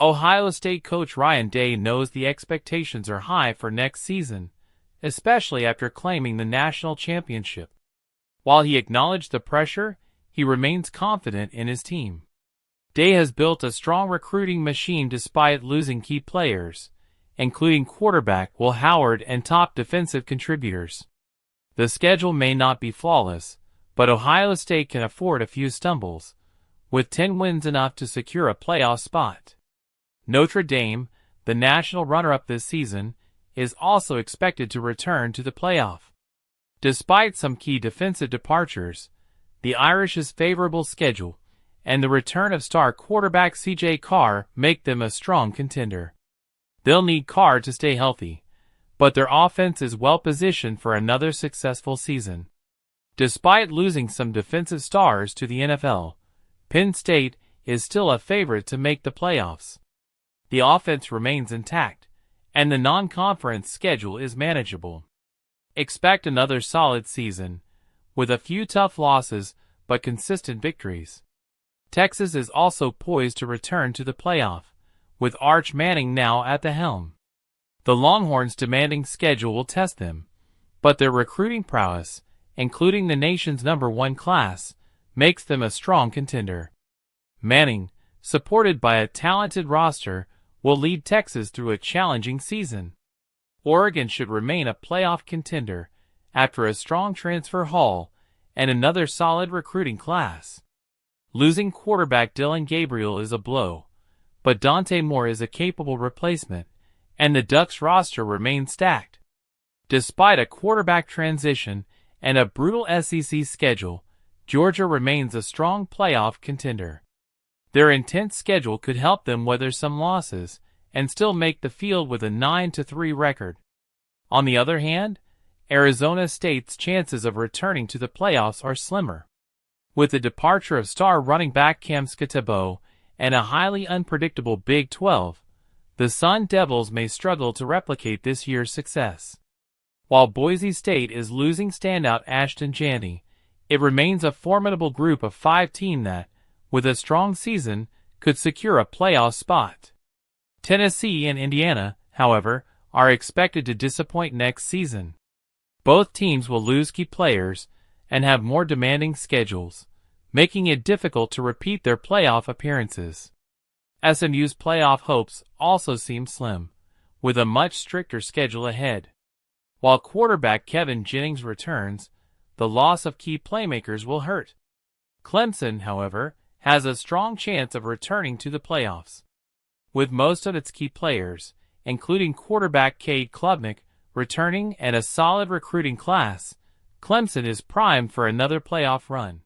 Ohio State coach Ryan Day knows the expectations are high for next season, especially after claiming the national championship. While he acknowledged the pressure, he remains confident in his team. Day has built a strong recruiting machine despite losing key players, including quarterback Will Howard and top defensive contributors. The schedule may not be flawless, but Ohio State can afford a few stumbles, with 10 wins enough to secure a playoff spot. Notre Dame, the national runner-up this season, is also expected to return to the playoff. Despite some key defensive departures, the Irish's favorable schedule and the return of star quarterback C.J. Carr make them a strong contender. They'll need Carr to stay healthy, but their offense is well-positioned for another successful season. Despite losing some defensive stars to the NFL, Penn State is still a favorite to make the playoffs. The offense remains intact, and the non-conference schedule is manageable. Expect another solid season, with a few tough losses but consistent victories. Texas is also poised to return to the playoff, with Arch Manning now at the helm. The Longhorns' demanding schedule will test them, but their recruiting prowess, including the nation's #1 class, makes them a strong contender. Manning, supported by a talented roster, will lead Texas through a challenging season. Oregon should remain a playoff contender after a strong transfer haul and another solid recruiting class. Losing quarterback Dillon Gabriel is a blow, but Dante Moore is a capable replacement, and the Ducks roster remains stacked. Despite a quarterback transition and a brutal SEC schedule, Georgia remains a strong playoff contender. Their intense schedule could help them weather some losses and still make the field with a 9-3 record. On the other hand, Arizona State's chances of returning to the playoffs are slimmer. With the departure of star running back Cam Skattebo and a highly unpredictable Big 12, the Sun Devils may struggle to replicate this year's success. While Boise State is losing standout Ashton Janney, it remains a formidable group of 5 team that, with a strong season, could secure a playoff spot. Tennessee and Indiana, however, are expected to disappoint next season. Both teams will lose key players and have more demanding schedules, making it difficult to repeat their playoff appearances. SMU's playoff hopes also seem slim, with a much stricter schedule ahead. While quarterback Kevin Jennings returns, the loss of key playmakers will hurt. Clemson, however, has a strong chance of returning to the playoffs. With most of its key players, including quarterback Cade Klubnik, returning and a solid recruiting class, Clemson is primed for another playoff run.